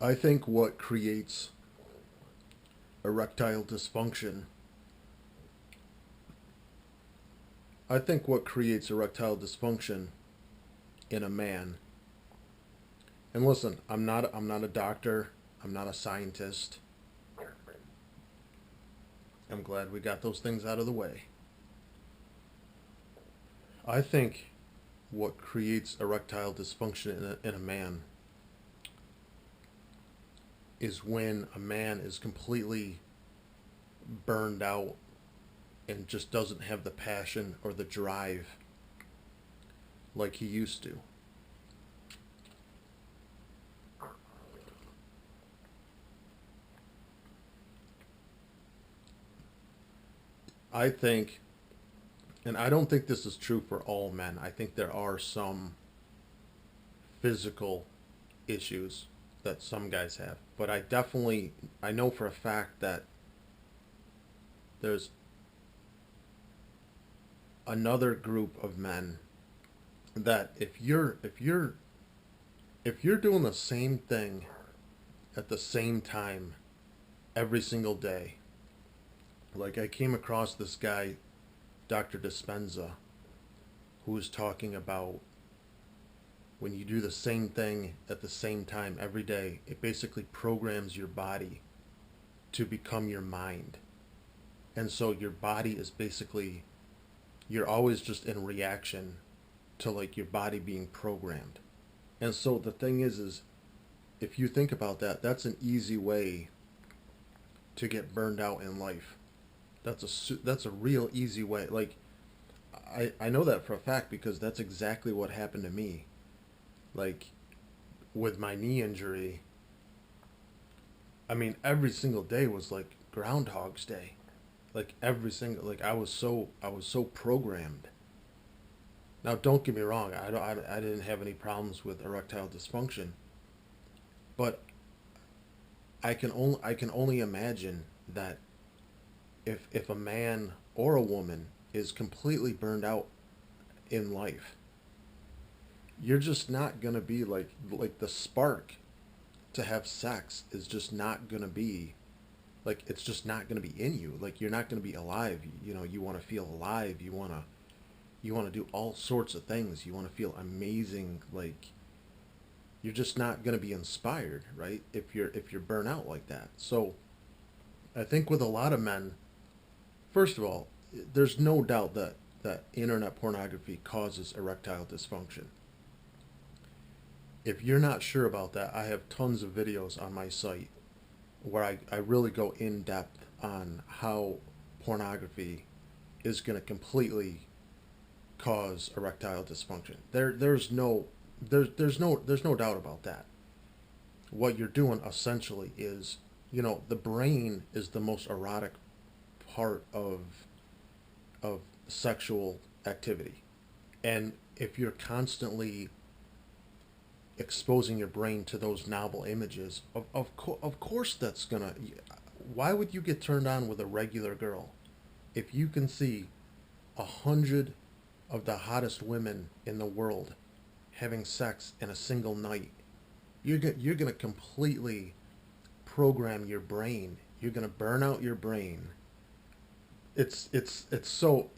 I think what creates erectile dysfunction, I think what creates erectile dysfunction in a man, and listen, I'm not a doctor, I'm not a scientist. I'm glad we got those things out of the way. I think what creates erectile dysfunction in a man is when a man is completely burned out and just doesn't have the passion or the drive like he used to. I think, and I don't think this is true for all men, I think there are some physical issues that some guys have. But I know for a fact that there's another group of men that if you're doing the same thing at the same time every single day, like I came across this guy, Dr. Dispenza, who was talking about when you do the same thing at the same time every day, it basically programs your body to become your mind. And so your body is basically, you're always just in reaction to like your body being programmed. And so the thing is if you think about that, that's an easy way to get burned out in life. That's a real easy way. Like I know that for a fact because that's exactly what happened to me. Like with my knee injury, I mean every single day was like Groundhog's Day. Like every single, like I was so programmed. Now don't get me wrong, I didn't have any problems with erectile dysfunction, but I can only imagine that if a man or a woman is completely burned out in life, you're just not gonna be like the spark to have sex is just not gonna be like it's just not gonna be in you. Like you're not gonna be alive. You know, you want to feel alive. You want to do all sorts of things. You want to feel amazing. Like you're just not gonna be inspired, right? If you're burnt out like that. So I think with a lot of men, first of all, there's no doubt that internet pornography causes erectile dysfunction. If you're not sure about that, I have tons of videos on my site where I really go in depth on how pornography is going to completely cause erectile dysfunction. There's no doubt about that. What you're doing essentially is, the brain is the most erotic part of sexual activity. And if you're constantly exposing your brain to those novel images, of course that's gonna. Why would you get turned on with a regular girl if you can see 100 of the hottest women in the world having sex in a single night? You're gonna completely program your brain. You're gonna burn out your brain. It's so,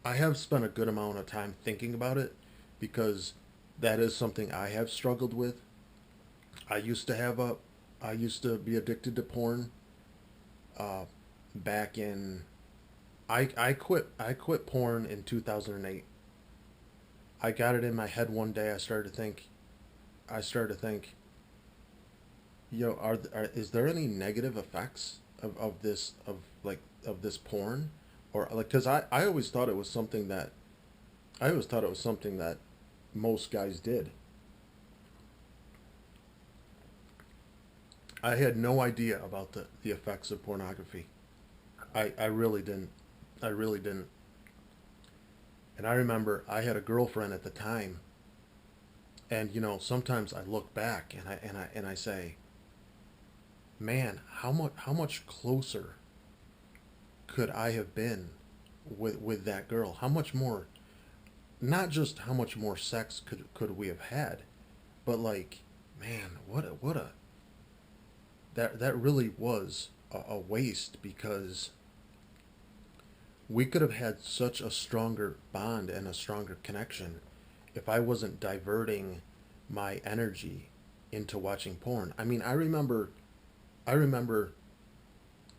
I have spent a good amount of time thinking about it because that is something I have struggled with. I used to have a I used to be addicted to porn. Uh, back in I quit porn in 2008. I got it in my head one day. I started to think, is there any negative effects of this of this porn, or like because I always thought it was something that most guys did. I had no idea about the effects of pornography. I really didn't. I really didn't. And I remember I had a girlfriend at the time, and sometimes I look back and I say, man, how much closer could I have been with that girl? How much more, not just how much more sex could we have had, but like, man, what a that really was a waste, because we could have had such a stronger bond and a stronger connection if I wasn't diverting my energy into watching porn. I mean, I remember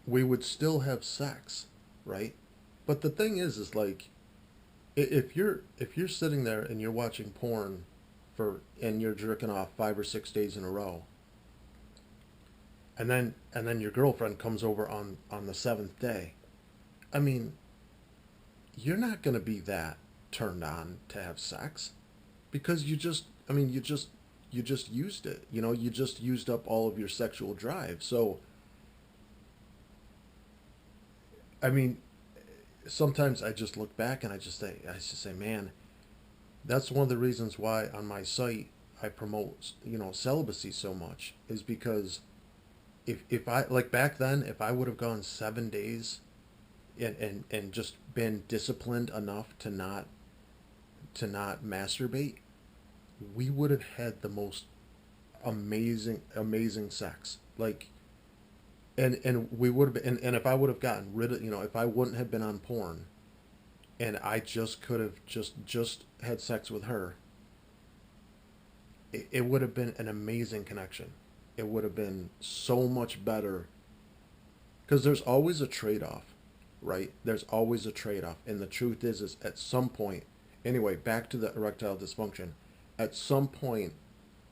we would still have sex, right? But the thing is like, if you're sitting there and you're watching porn and you're jerking off 5 or 6 days in a row, and then your girlfriend comes over on the seventh day, I mean, you're not going to be that turned on to have sex, because you just used it. You just used up all of your sexual drive. So, I mean, sometimes I just look back and I just say, man, that's one of the reasons why on my site I promote, celibacy so much, is because if I, like, back then, if I would have gone 7 days and just been disciplined enough to not masturbate, we would have had the most amazing sex. Like, and we would have been, and if I would have gotten rid of, if I wouldn't have been on porn, and I just could have just had sex with her, it would have been an amazing connection. It would have been so much better, because there's always a trade-off, right? There's always a trade-off, and the truth is at some point, anyway, back to the erectile dysfunction. At some point,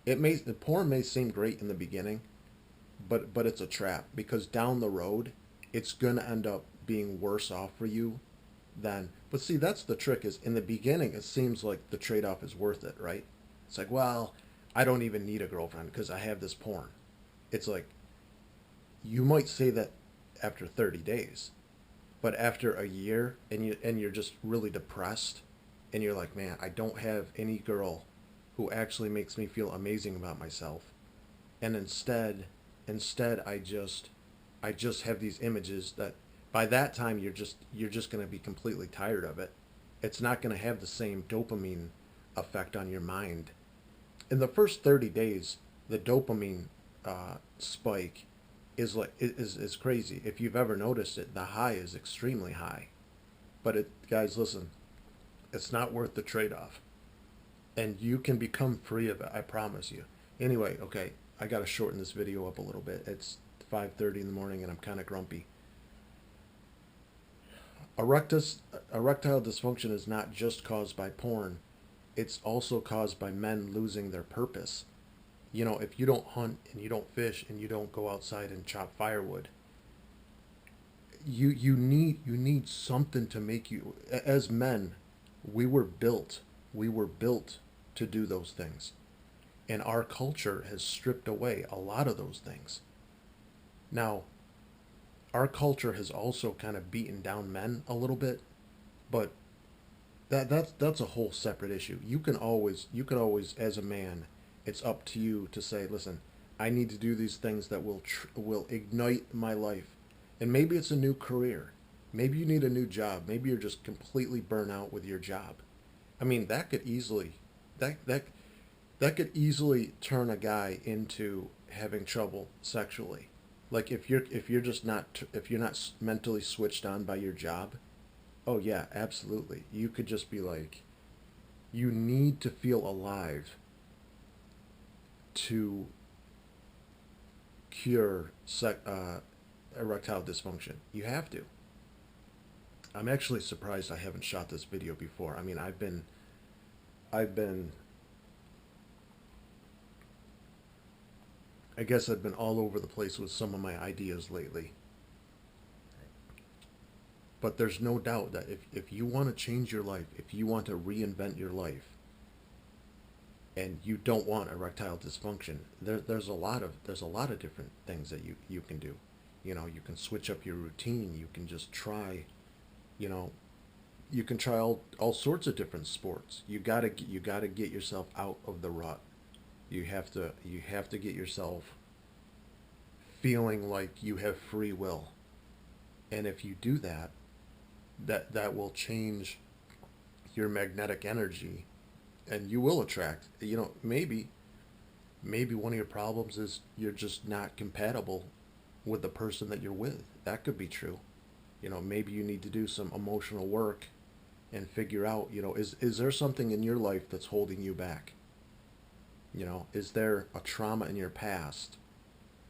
the porn may seem great in the beginning, but it's a trap, because down the road, it's gonna end up being worse off for you than. But see, that's the trick. Is in the beginning, it seems like the trade-off is worth it, right? It's like, well, I don't even need a girlfriend because I have this porn. It's like, you might say that after 30 days, but after a year, and you're just really depressed, and you're like, man, I don't have any girl who actually makes me feel amazing about myself, and instead I just have these images that, by that time, you're just going to be completely tired of it. It's not going to have the same dopamine effect on your mind. In the first 30 days, the dopamine spike is crazy. If you've ever noticed it, the high is extremely high. But guys, listen, it's not worth the trade-off, and you can become free of it. I promise you. Anyway, okay, I got to shorten this video up a little bit. It's 5:30 in the morning, and I'm kind of grumpy. Erectile dysfunction is not just caused by porn. It's also caused by men losing their purpose. If you don't hunt and you don't fish and you don't go outside and chop firewood, you need something to make you. As men, we were built to do those things, and our culture has stripped away a lot of those things. Now, our culture has also kind of beaten down men a little bit, but that's a whole separate issue. You can always, as a man, it's up to you to say, listen, I need to do these things that will ignite my life. And maybe it's a new career. Maybe you need a new job. Maybe you're just completely burnt out with your job. I mean, that could easily turn a guy into having trouble sexually. Like, if you're not mentally switched on by your job, oh yeah, absolutely. You could just be like, you need to feel alive to cure erectile dysfunction. You have to. I'm actually surprised I haven't shot this video before. I mean, I've been, I guess I've been all over the place with some of my ideas lately. But there's no doubt that if you want to change your life, if you want to reinvent your life, and you don't want erectile dysfunction, there's a lot of different things that you can do. You can switch up your routine. You can just try, you know, you can try all sorts of different sports. You gotta get yourself out of the rut. You have to get yourself feeling like you have free will. And if you do that, that will change your magnetic energy, and you will attract. Maybe one of your problems is you're just not compatible with the person that you're with. That could be true. You know, maybe you need to do some emotional work and figure out, you know, is there something in your life that's holding you back? You know, is there a trauma in your past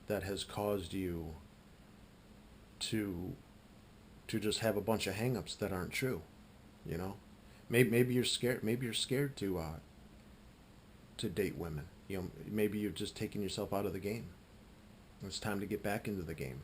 that has caused you to just have a bunch of hangups that aren't true? You know, maybe you're scared. Maybe you're scared to date women. You know, maybe you've just taken yourself out of the game. It's time to get back into the game.